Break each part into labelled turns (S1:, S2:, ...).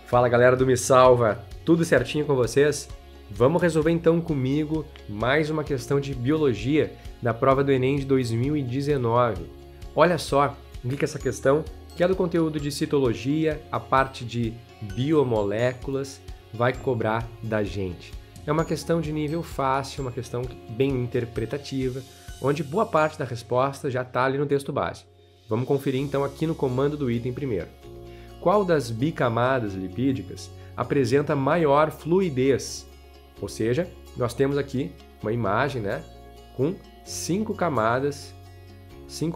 S1: Fala galera do Me Salva, tudo certinho com vocês? Vamos resolver então comigo mais uma questão de biologia da prova do Enem de 2019. Olha só o que é essa questão, que é do conteúdo de citologia, a parte de biomoléculas vai cobrar da gente. É uma questão de nível fácil, uma questão bem interpretativa, onde boa parte da resposta já está ali no texto base. Vamos conferir então aqui no comando do item primeiro. Qual das bicamadas lipídicas apresenta maior fluidez? Ou seja, nós temos aqui uma imagem, com 5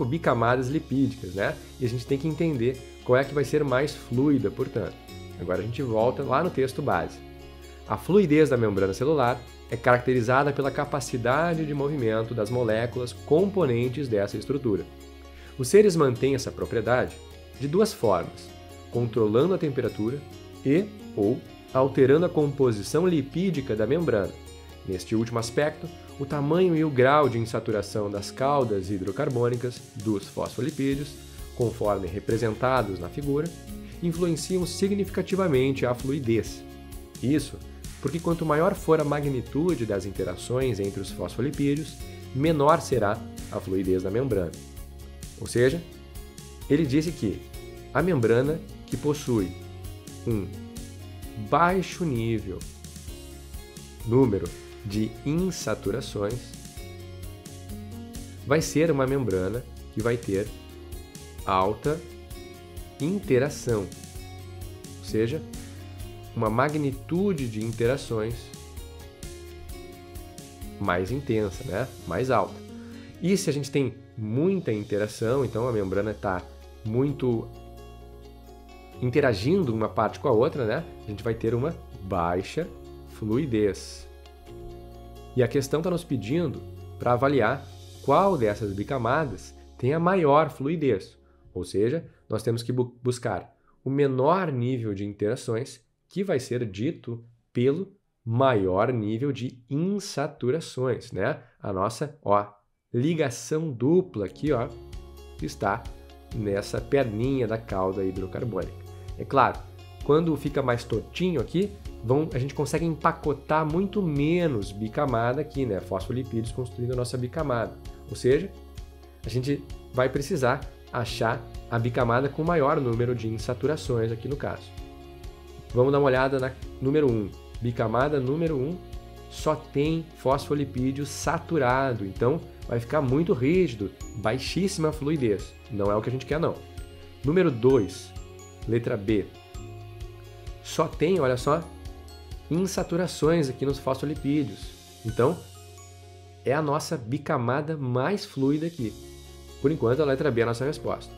S1: bicamadas lipídicas, E a gente tem que entender qual é que vai ser mais fluida, portanto. Agora a gente volta lá no texto base. A fluidez da membrana celular é caracterizada pela capacidade de movimento das moléculas componentes dessa estrutura. Os seres mantêm essa propriedade de duas formas: controlando a temperatura ou alterando a composição lipídica da membrana. Neste último aspecto, o tamanho e o grau de insaturação das caudas hidrocarbônicas dos fosfolipídios, conforme representados na figura, influenciam significativamente a fluidez. Isso porque quanto maior for a magnitude das interações entre os fosfolipídios, menor será a fluidez da membrana. Ou seja, ele disse que a membrana que possui um baixo número de insaturações vai ser uma membrana que vai ter alta interação, ou seja, uma magnitude de interações mais intensa, mais alta. E se a gente tem muita interação, então a membrana está muito interagindo uma parte com a outra, a gente vai ter uma baixa fluidez. E a questão está nos pedindo para avaliar qual dessas bicamadas tem a maior fluidez. Ou seja, nós temos que buscar o menor nível de interações, que vai ser dito pelo maior nível de insaturações, A nossa, ligação dupla aqui, está nessa perninha da cauda hidrocarbônica. É claro, quando fica mais tortinho aqui, a gente consegue empacotar muito menos bicamada aqui, fosfolipídios construindo a nossa bicamada. Ou seja, a gente vai precisar achar a bicamada com maior número de insaturações aqui no caso. Vamos dar uma olhada na número 1. Bicamada número 1 só tem fosfolipídio saturado, então vai ficar muito rígido, baixíssima fluidez. Não é o que a gente quer, não. Número 2, letra B. Só tem, olha só, insaturações aqui nos fosfolipídios. Então, é a nossa bicamada mais fluida aqui. Por enquanto, a letra B é a nossa resposta.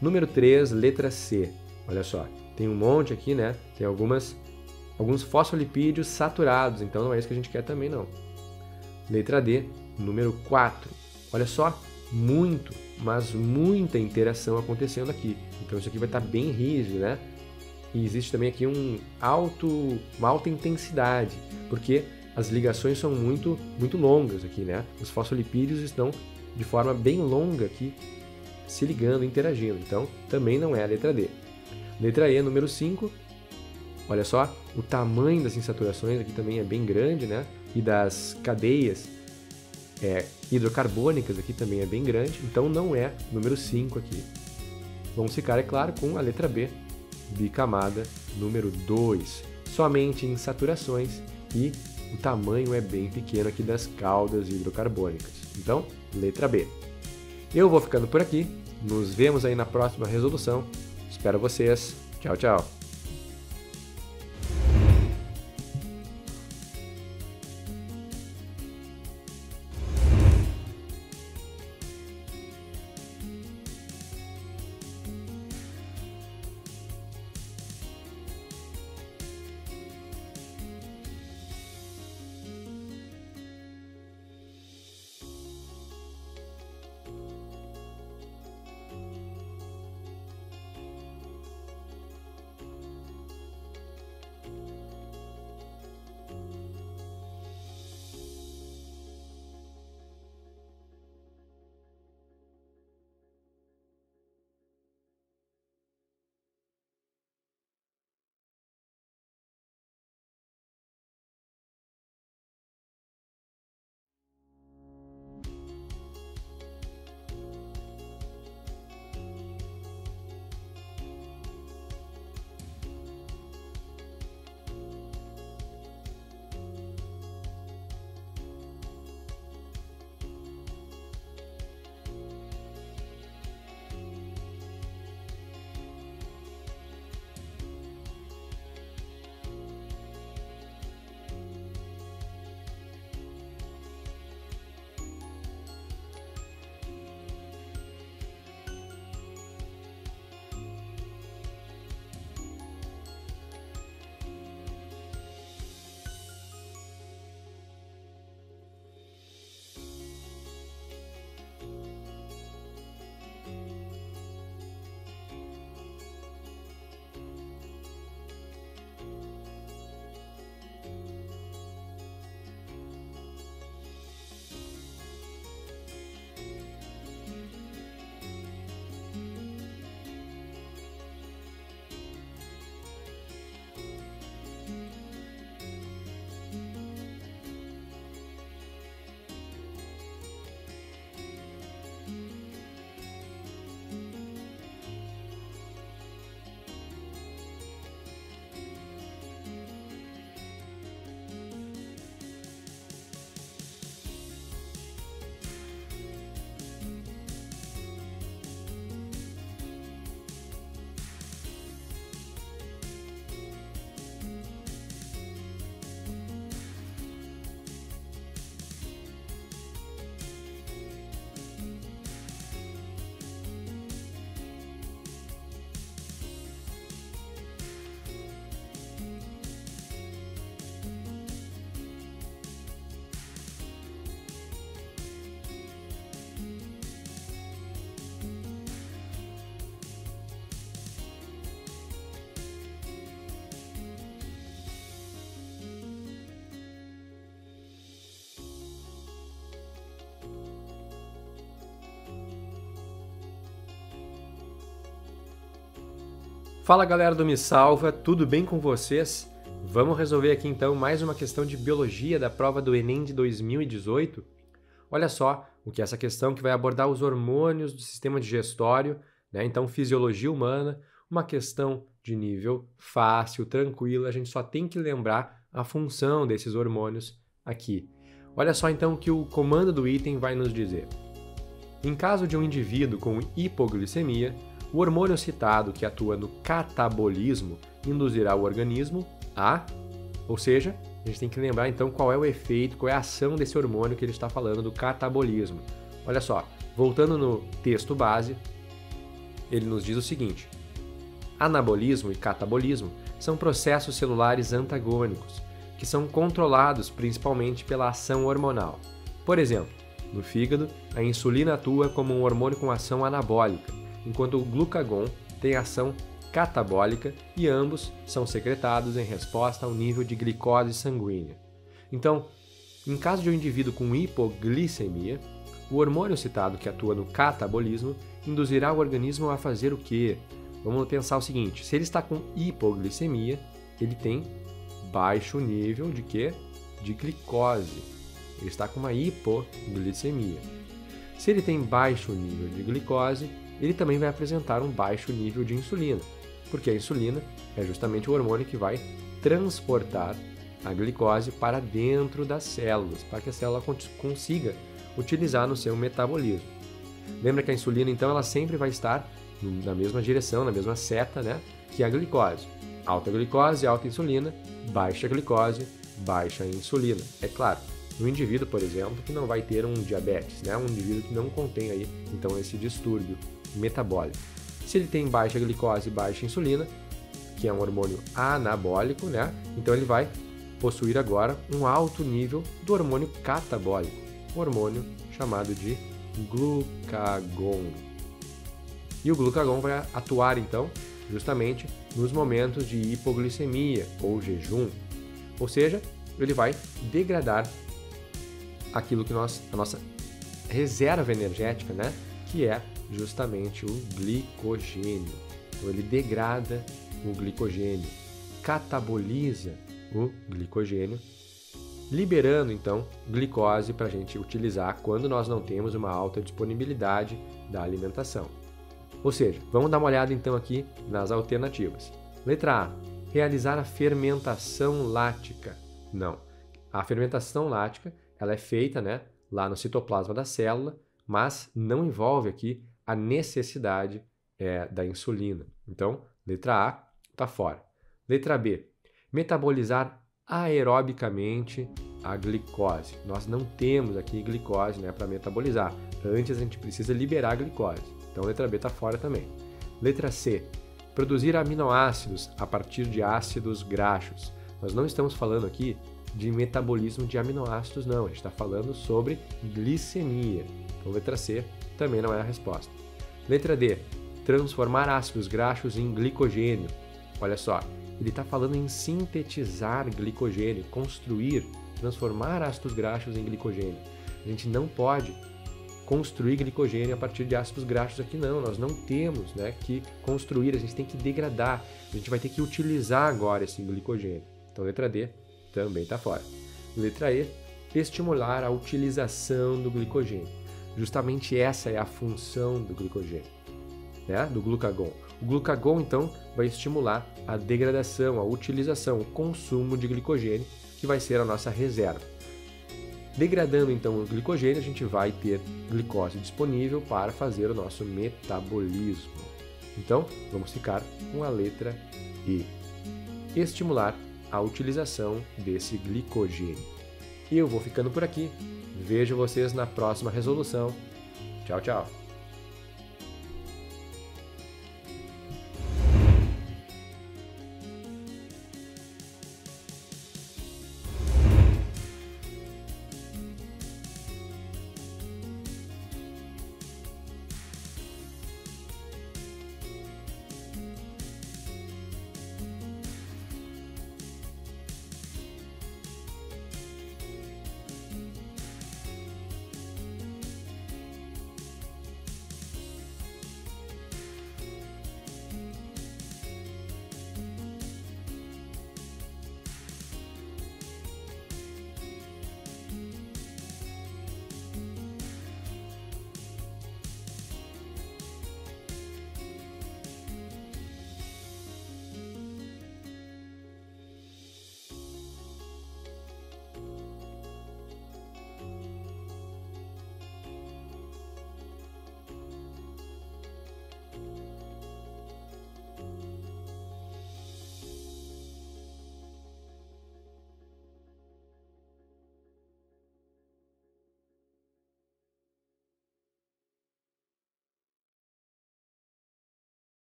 S1: Número 3, letra C. Olha só, tem um monte aqui, Tem alguns fosfolipídios saturados, então não é isso que a gente quer também, não. Letra D, número 4. Olha só, mas muita interação acontecendo aqui. Então isso aqui vai estar bem rígido, E existe também aqui uma alta intensidade, porque as ligações são muito longas aqui, Os fosfolipídios estão de forma bem longa aqui, se ligando, interagindo. Então também não é a letra D. Letra E, número 5. Olha só, o tamanho das insaturações aqui também é bem grande, E das cadeias hidrocarbônicas aqui também é bem grande, então não é número 5 aqui. Vamos ficar, é claro, com a letra B, bicamada número 2. Somente insaturações e o tamanho é bem pequeno aqui das caudas hidrocarbônicas. Então, letra B. Eu vou ficando por aqui, nos vemos aí na próxima resolução. Espero vocês. Tchau, tchau. Fala galera do Me Salva, tudo bem com vocês? Vamos resolver aqui então mais uma questão de biologia da prova do Enem de 2018? Olha só o que é essa questão que vai abordar os hormônios do sistema digestório, né? Então fisiologia humana, uma questão de nível fácil, tranquila, a gente só tem que lembrar a função desses hormônios aqui. Olha só então o que o comando do item vai nos dizer. Em caso de um indivíduo com hipoglicemia, o hormônio citado que atua no catabolismo induzirá o organismo a... Ou seja, a gente tem que lembrar então qual é o efeito, qual é a ação desse hormônio que ele está falando do catabolismo. Olha só, voltando no texto base, ele nos diz o seguinte: anabolismo e catabolismo são processos celulares antagônicos, que são controlados principalmente pela ação hormonal. Por exemplo, no fígado, a insulina atua como um hormônio com ação anabólica, enquanto o glucagon tem ação catabólica e ambos são secretados em resposta ao nível de glicose sanguínea. Então, em caso de um indivíduo com hipoglicemia, o hormônio citado que atua no catabolismo induzirá o organismo a fazer o quê? Vamos pensar o seguinte: se ele está com hipoglicemia, ele tem baixo nível de quê? De glicose. Ele está com uma hipoglicemia. Se ele tem baixo nível de glicose, ele também vai apresentar um baixo nível de insulina, porque a insulina é justamente o hormônio que vai transportar a glicose para dentro das células, para que a célula consiga utilizar no seu metabolismo. Lembra que a insulina, então, ela sempre vai estar na mesma direção, na mesma seta, né, que a glicose. Alta glicose, alta insulina, baixa glicose, baixa insulina. É claro, no indivíduo, por exemplo, que não vai ter um diabetes, né, um indivíduo que não contém aí, então, esse distúrbio metabólico. Se ele tem baixa glicose e baixa insulina, que é um hormônio anabólico, né, então ele vai possuir agora um alto nível do hormônio catabólico, um hormônio chamado de glucagon. E o glucagon vai atuar, então, justamente nos momentos de hipoglicemia ou jejum. Ou seja, ele vai degradar aquilo que a nossa reserva energética, né, que é justamente o glicogênio. Então, ele degrada o glicogênio, cataboliza o glicogênio, liberando, então, glicose para a gente utilizar quando nós não temos uma alta disponibilidade da alimentação. Ou seja, vamos dar uma olhada, então, aqui nas alternativas. Letra A, realizar a fermentação lática. Não, a fermentação lática ela é feita, né, lá no citoplasma da célula, mas não envolve aqui a necessidade da insulina. Então, letra A está fora. Letra B, metabolizar aerobicamente a glicose. Nós não temos aqui glicose, né, para metabolizar. Antes a gente precisa liberar a glicose. Então, letra B está fora também. Letra C, produzir aminoácidos a partir de ácidos graxos. Nós não estamos falando aqui de metabolismo de aminoácidos, não. A gente está falando sobre glicemia. Então, letra C também não é a resposta. Letra D, transformar ácidos graxos em glicogênio. Olha só, ele está falando em sintetizar glicogênio, construir, transformar ácidos graxos em glicogênio. A gente não pode construir glicogênio a partir de ácidos graxos aqui, não. Nós não temos, né, que construir, a gente tem que degradar. A gente vai ter que utilizar agora esse glicogênio. Então, letra D também está fora. Letra E, estimular a utilização do glicogênio. Justamente essa é a função do glicogênio, né, do glucagon. O glucagon, então, vai estimular a degradação, a utilização, o consumo de glicogênio, que vai ser a nossa reserva. Degradando, então, o glicogênio, a gente vai ter glicose disponível para fazer o nosso metabolismo. Então, vamos ficar com a letra E. Estimular a utilização desse glicogênio. E eu vou ficando por aqui. Vejo vocês na próxima resolução. Tchau, tchau!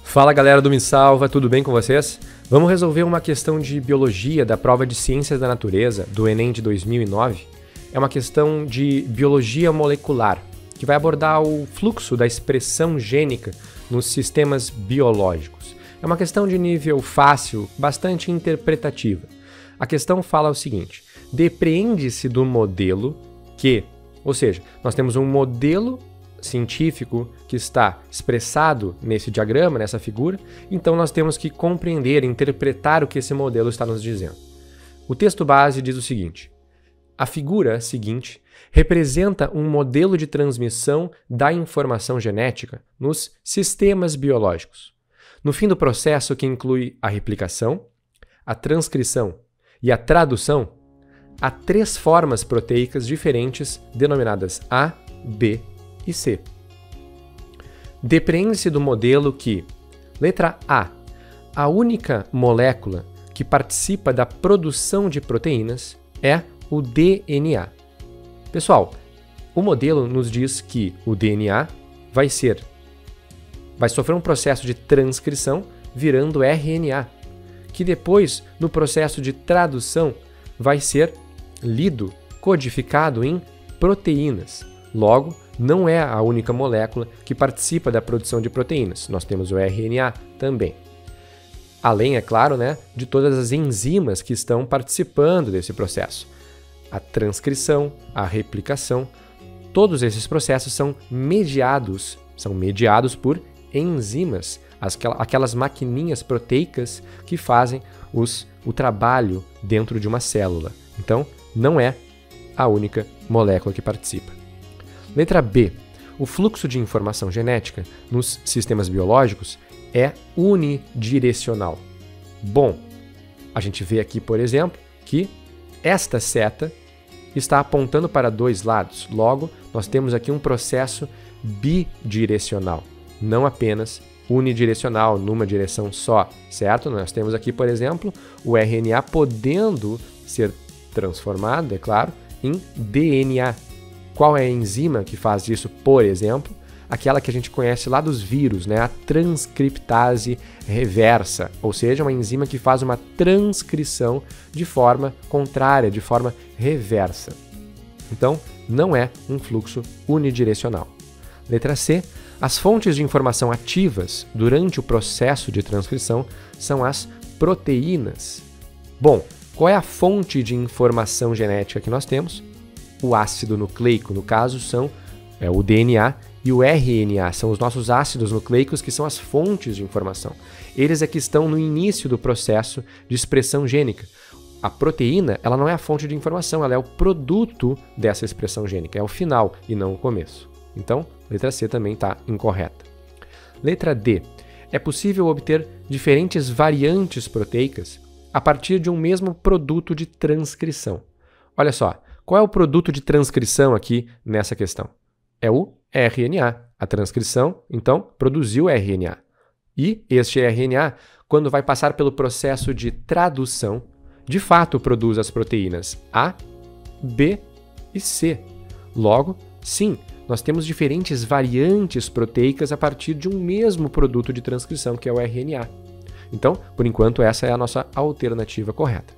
S1: Fala galera do Me Salva, tudo bem com vocês? Vamos resolver uma questão de biologia da prova de Ciências da Natureza do Enem de 2009. É uma questão de biologia molecular, que vai abordar o fluxo da expressão gênica nos sistemas biológicos. É uma questão de nível fácil, bastante interpretativa. A questão fala o seguinte: depreende-se do modelo que, ou seja, nós temos um modelo científico que está expressado nesse diagrama, nessa figura, então nós temos que compreender, interpretar o que esse modelo está nos dizendo. O texto base diz o seguinte: a figura seguinte representa um modelo de transmissão da informação genética nos sistemas biológicos. No fim do processo, que inclui a replicação, a transcrição e a tradução, há 3 formas proteicas diferentes denominadas A, B e C. Depreende-se do modelo que, letra A, a única molécula que participa da produção de proteínas é o DNA. Pessoal, o modelo nos diz que o DNA vai sofrer um processo de transcrição virando RNA, que depois, no processo de tradução, vai ser lido, codificado em proteínas. Logo, não é a única molécula que participa da produção de proteínas. Nós temos o RNA também. Além, é claro, de todas as enzimas que estão participando desse processo. A transcrição, a replicação, todos esses processos são mediados por enzimas, aquelas maquininhas proteicas que fazem o trabalho dentro de uma célula. Então, não é a única molécula que participa. Letra B. O fluxo de informação genética nos sistemas biológicos é unidirecional. Bom, a gente vê aqui, por exemplo, que esta seta está apontando para 2 lados. Logo, nós temos aqui um processo bidirecional, não apenas unidirecional, numa direção só, certo? Nós temos aqui, por exemplo, o RNA podendo ser transformado, é claro, em DNA. Qual é a enzima que faz isso, por exemplo? Aquela que a gente conhece lá dos vírus, a transcriptase reversa, ou seja, uma enzima que faz uma transcrição de forma contrária, de forma reversa. Então, não é um fluxo unidirecional. Letra C. As fontes de informação ativas durante o processo de transcrição são as proteínas. Bom, qual é a fonte de informação genética que nós temos? O ácido nucleico, no caso, são o DNA e o RNA, são os nossos ácidos nucleicos que são as fontes de informação. Eles é que estão no início do processo de expressão gênica. A proteína, ela não é a fonte de informação, ela é o produto dessa expressão gênica, é o final e não o começo. Então, letra C também está incorreta. Letra D. É possível obter diferentes variantes proteicas a partir de um mesmo produto de transcrição. Olha só. Qual é o produto de transcrição aqui nessa questão? É o RNA. A transcrição, então, produziu RNA. E este RNA, quando vai passar pelo processo de tradução, de fato produz as proteínas A, B e C. Logo, sim, nós temos diferentes variantes proteicas a partir de um mesmo produto de transcrição, que é o RNA. Então, por enquanto, essa é a nossa alternativa correta.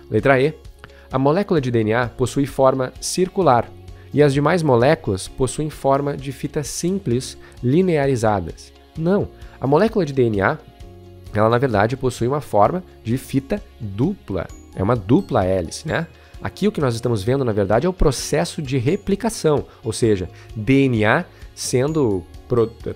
S1: Letra E. A molécula de DNA possui forma circular e as demais moléculas possuem forma de fita simples linearizadas. Não, a molécula de DNA, ela na verdade possui uma forma de fita dupla, é uma dupla hélice, Aqui o que nós estamos vendo na verdade é o processo de replicação, ou seja, DNA sendo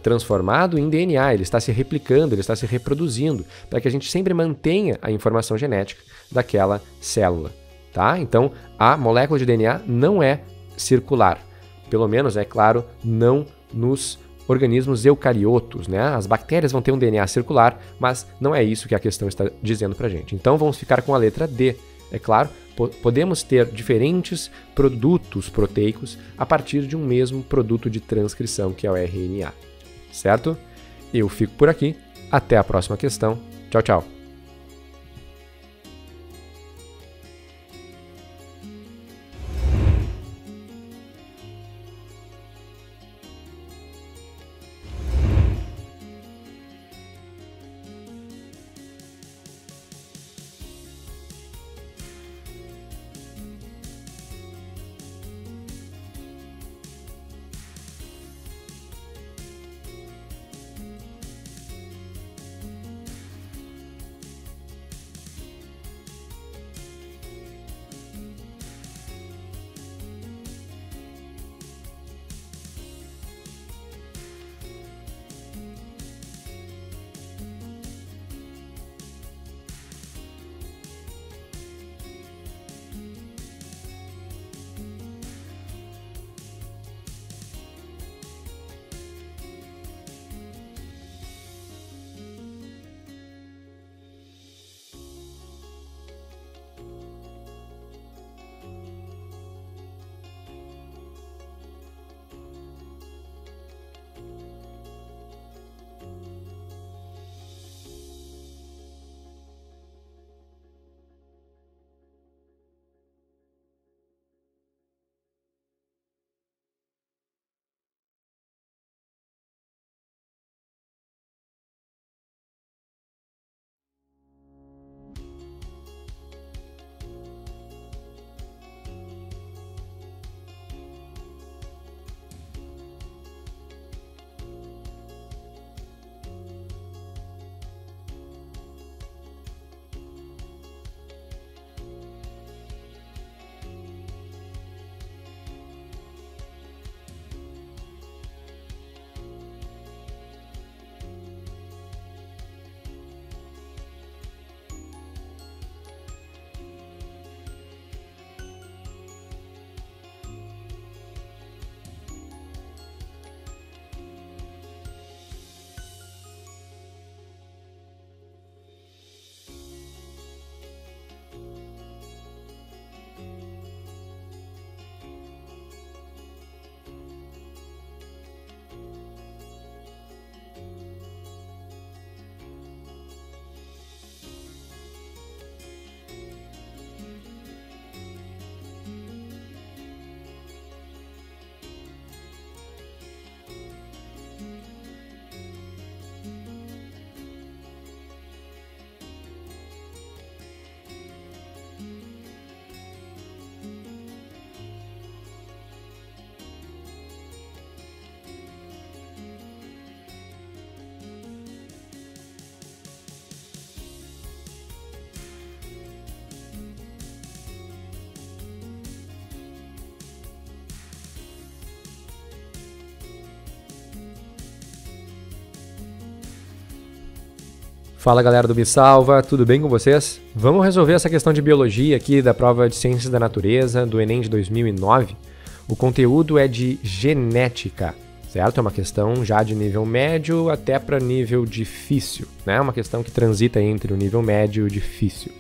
S1: transformado em DNA, ele está se replicando, ele está se reproduzindo, para que a gente sempre mantenha a informação genética daquela célula. Tá? Então, a molécula de DNA não é circular. Pelo menos, é claro, não nos organismos eucariotos. As bactérias vão ter um DNA circular, mas não é isso que a questão está dizendo para a gente. Então, vamos ficar com a letra D. É claro, podemos ter diferentes produtos proteicos a partir de um mesmo produto de transcrição, que é o RNA. Certo? Eu fico por aqui. Até a próxima questão. Tchau, tchau. Fala galera do Me Salva, tudo bem com vocês? Vamos resolver essa questão de biologia aqui da prova de Ciências da Natureza do Enem de 2009. O conteúdo é de genética, certo? É uma questão já de nível médio até para nível difícil, né? Uma questão que transita entre o nível médio e o difícil.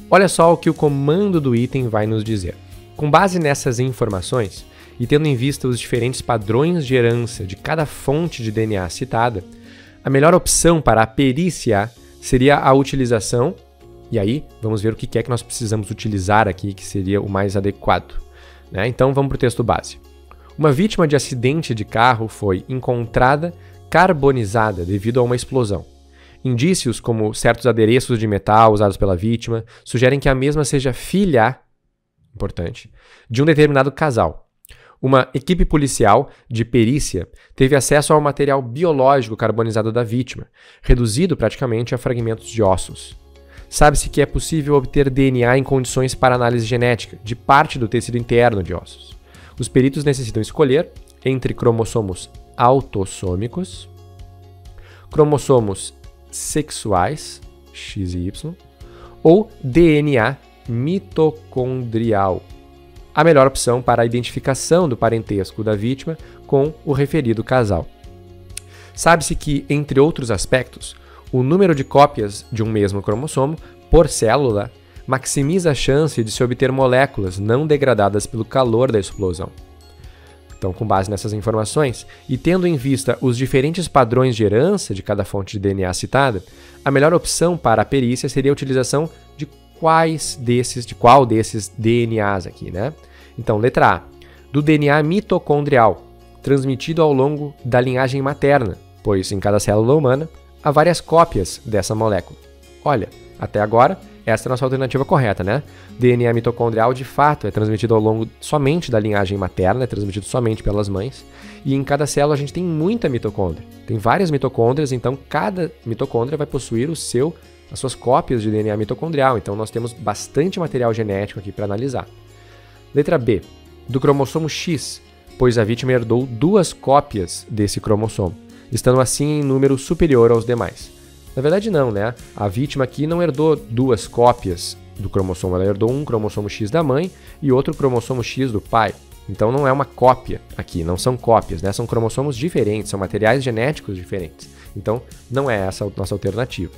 S1: Olha só o que o comando do item vai nos dizer. Com base nessas informações e tendo em vista os diferentes padrões de herança de cada fonte de DNA citada, a melhor opção para a perícia seria a utilização, e aí vamos ver o que é que nós precisamos utilizar aqui, que seria o mais adequado, né? Então vamos para o texto base. Uma vítima de acidente de carro foi encontrada carbonizada devido a uma explosão. Indícios como certos adereços de metal usados pela vítima sugerem que a mesma seja filha, importante, de um determinado casal. Uma equipe policial de perícia teve acesso ao material biológico carbonizado da vítima, reduzido praticamente a fragmentos de ossos. Sabe-se que é possível obter DNA em condições para análise genética de parte do tecido interno de ossos. Os peritos necessitam escolher entre cromossomos autossômicos, cromossomos sexuais, X e Y, ou DNA mitocondrial, a melhor opção para a identificação do parentesco da vítima com o referido casal. Sabe-se que, entre outros aspectos, o número de cópias de um mesmo cromossomo por célula maximiza a chance de se obter moléculas não degradadas pelo calor da explosão. Então, com base nessas informações e tendo em vista os diferentes padrões de herança de cada fonte de DNA citada, a melhor opção para a perícia seria a utilização de qual desses DNAs aqui, né? Então, letra A, do DNA mitocondrial, transmitido ao longo da linhagem materna, pois em cada célula humana há várias cópias dessa molécula. Olha, até agora, essa é a nossa alternativa correta, né? DNA mitocondrial, de fato, é transmitido ao longo somente da linhagem materna, é transmitido somente pelas mães, e em cada célula a gente tem muita mitocôndria. Tem várias mitocôndrias, então cada mitocôndria vai possuir as suas cópias de DNA mitocondrial, então nós temos bastante material genético aqui para analisar. Letra B, do cromossomo X, pois a vítima herdou 2 cópias desse cromossomo, estando assim em número superior aos demais. Na verdade não, né? A vítima aqui não herdou 2 cópias do cromossomo, ela herdou um cromossomo X da mãe e outro cromossomo X do pai. Então não é uma cópia aqui, não são cópias, né? São cromossomos diferentes, são materiais genéticos diferentes. Então não é essa a nossa alternativa.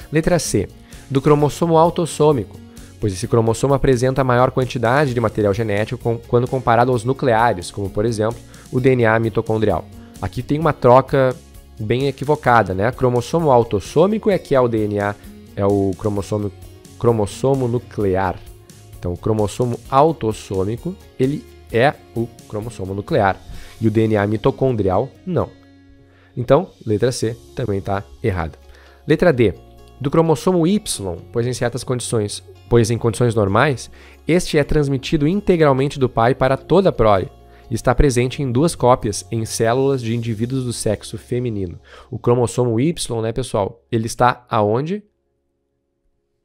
S1: Letra C, do cromossomo autossômico, pois esse cromossomo apresenta maior quantidade de material genético quando comparado aos nucleares, como por exemplo o DNA mitocondrial. Aqui tem uma troca bem equivocada, né? Cromossomo autossômico é que é o DNA, é o cromossomo nuclear. Então o cromossomo autossômico, ele é o cromossomo nuclear e o DNA mitocondrial não. Então, letra C também está errada. Letra D, do cromossomo Y, pois em condições normais, este é transmitido integralmente do pai para toda a prole e está presente em 2 cópias em células de indivíduos do sexo feminino. O cromossomo Y, né, pessoal, ele está aonde?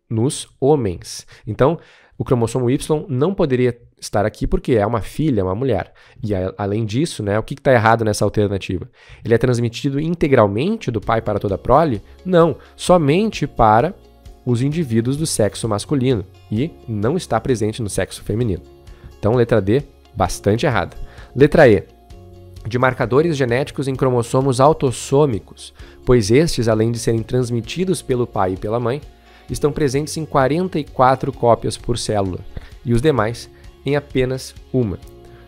S1: Nos homens. Então, o cromossomo Y não poderia estar aqui porque é uma filha, uma mulher. E além disso, né, o que está errado nessa alternativa? Ele é transmitido integralmente do pai para toda a prole? Não, somente para os indivíduos do sexo masculino e não está presente no sexo feminino. Então, letra D, bastante errada. Letra E, de marcadores genéticos em cromossomos autossômicos, pois estes, além de serem transmitidos pelo pai e pela mãe, estão presentes em 44 cópias por célula, e os demais em apenas uma.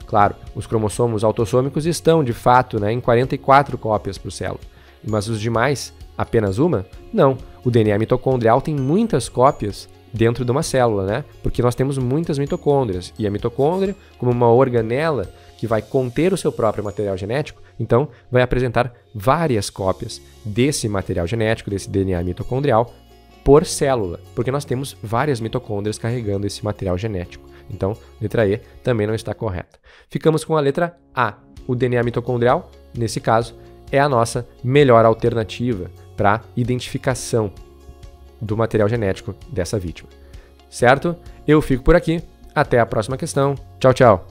S1: Claro, os cromossomos autossômicos estão, de fato, né, em 44 cópias por célula, mas os demais, apenas uma? Não. O DNA mitocondrial tem muitas cópias dentro de uma célula, né? Porque nós temos muitas mitocôndrias, e a mitocôndria, como uma organela que vai conter o seu próprio material genético, então vai apresentar várias cópias desse material genético, desse DNA mitocondrial, por célula, porque nós temos várias mitocôndrias carregando esse material genético. Então, letra E também não está correta. Ficamos com a letra A. O DNA mitocondrial, nesse caso, é a nossa melhor alternativa para identificação do material genético dessa vítima. Certo? Eu fico por aqui. Até a próxima questão. Tchau, tchau.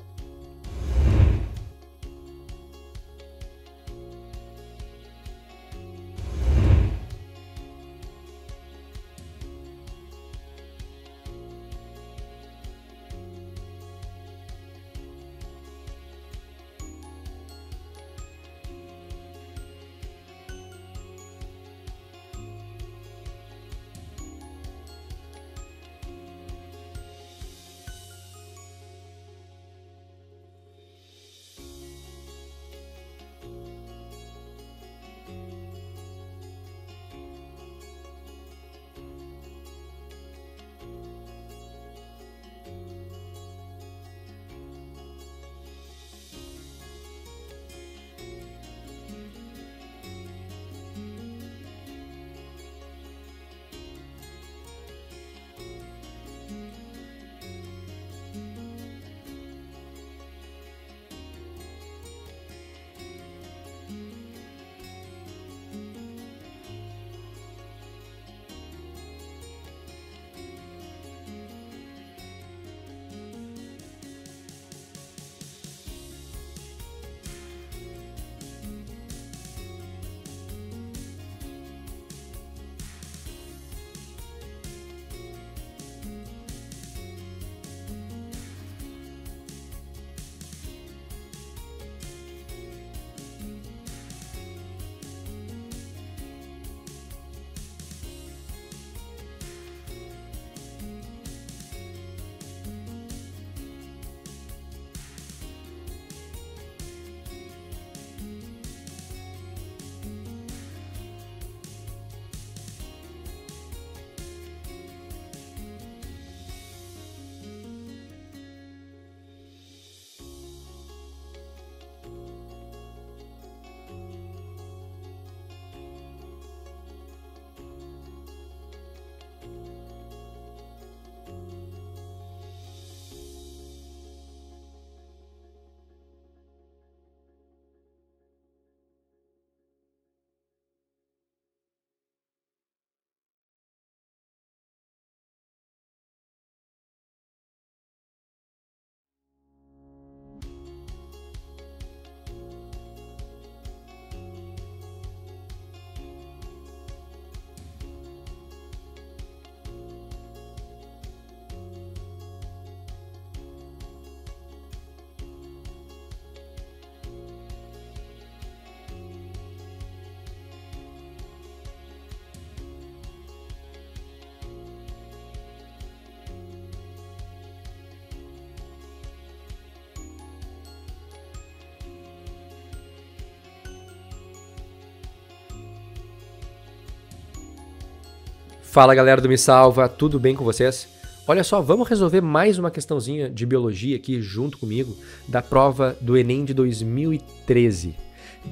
S1: Fala galera do Me Salva, tudo bem com vocês? Olha só, vamos resolver mais uma questãozinha de biologia aqui junto comigo da prova do Enem de 2013.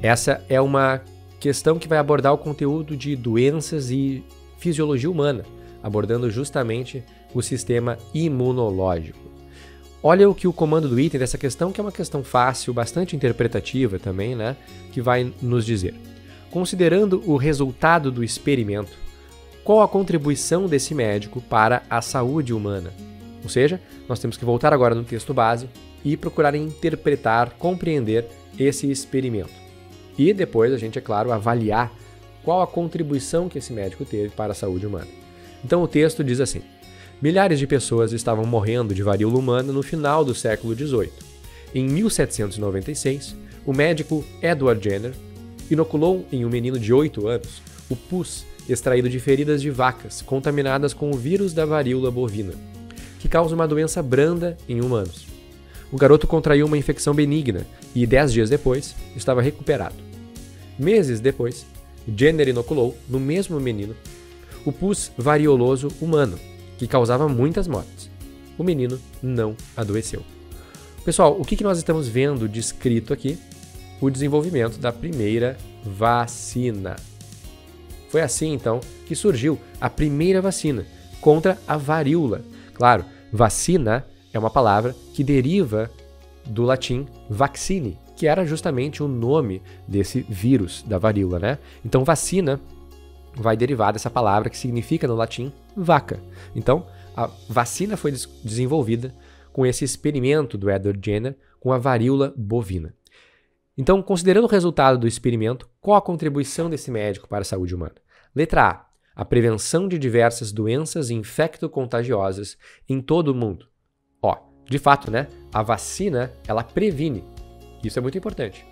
S1: Essa é uma questão que vai abordar o conteúdo de doenças e fisiologia humana, abordando justamente o sistema imunológico. Olha o que o comando do item dessa questão, que é uma questão fácil, bastante interpretativa também, né? Que vai nos dizer. Considerando o resultado do experimento, qual a contribuição desse médico para a saúde humana? Ou seja, nós temos que voltar agora no texto base e procurar interpretar, compreender esse experimento. E depois a gente, é claro, avaliar qual a contribuição que esse médico teve para a saúde humana. Então o texto diz assim: milhares de pessoas estavam morrendo de varíola humana no final do século XVIII. Em 1796, o médico Edward Jenner inoculou em um menino de 8 anos o pus extraído de feridas de vacas contaminadas com o vírus da varíola bovina, que causa uma doença branda em humanos. O garoto contraiu uma infecção benigna e, 10 dias depois, estava recuperado. Meses depois, Jenner inoculou, no mesmo menino, o pus varioloso humano, que causava muitas mortes. O menino não adoeceu. Pessoal, o que nós estamos vendo descrito aqui? O desenvolvimento da primeira vacina. Foi assim, então, que surgiu a primeira vacina contra a varíola. Claro, vacina é uma palavra que deriva do latim vaccine, que era justamente o nome desse vírus da varíola, né? Então, vacina vai derivar dessa palavra que significa no latim vaca. Então, a vacina foi desenvolvida com esse experimento do Edward Jenner com a varíola bovina. Então, considerando o resultado do experimento, qual a contribuição desse médico para a saúde humana? Letra A prevenção de diversas doenças infecto-contagiosas em todo o mundo. De fato, né? A vacina, ela previne. Isso é muito importante.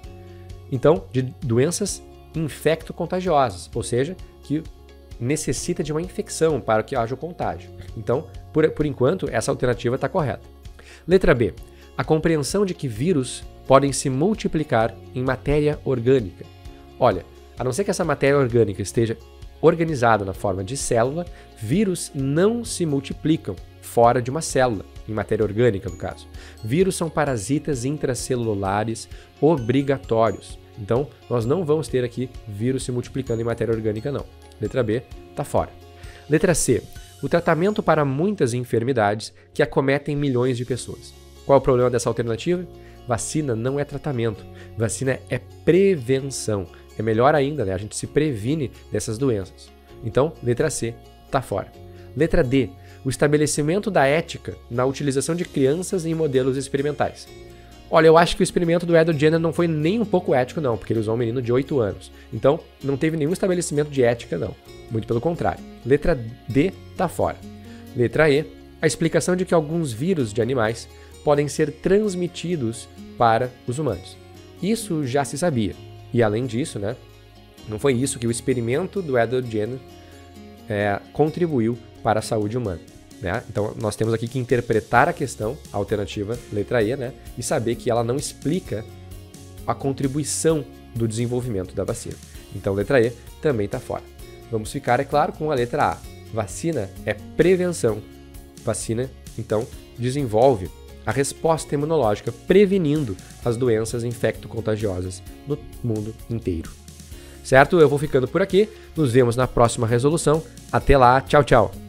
S1: Então, de doenças infecto-contagiosas, ou seja, que necessita de uma infecção para que haja o contágio. Então, por enquanto, essa alternativa está correta. Letra B. A compreensão de que vírus podem se multiplicar em matéria orgânica. Olha, a não ser que essa matéria orgânica esteja organizada na forma de célula, vírus não se multiplicam fora de uma célula, em matéria orgânica no caso. Vírus são parasitas intracelulares obrigatórios. Então, nós não vamos ter aqui vírus se multiplicando em matéria orgânica não. Letra B, está fora. Letra C. O tratamento para muitas enfermidades que acometem milhões de pessoas. Qual é o problema dessa alternativa? Vacina não é tratamento, vacina é prevenção. É melhor ainda, né? A gente se previne dessas doenças. Então, letra C está fora. Letra D, o estabelecimento da ética na utilização de crianças em modelos experimentais. Olha, eu acho que o experimento do Edward Jenner não foi nem um pouco ético, não, porque ele usou um menino de 8 anos. Então, não teve nenhum estabelecimento de ética, não. Muito pelo contrário. Letra D está fora. Letra E, a explicação de que alguns vírus de animais podem ser transmitidos para os humanos. Isso já se sabia. E além disso, né, não foi isso que o experimento do Edward Jenner contribuiu para a saúde humana. Né? Então, nós temos aqui que interpretar a questão, a alternativa letra E, né, e saber que ela não explica a contribuição do desenvolvimento da vacina. Então, letra E também está fora. Vamos ficar, é claro, com a letra A. Vacina é prevenção. Vacina, então, desenvolve a resposta imunológica prevenindo as doenças infecto-contagiosas no mundo inteiro. Certo? Eu vou ficando por aqui. Nos vemos na próxima resolução. Até lá. Tchau, tchau.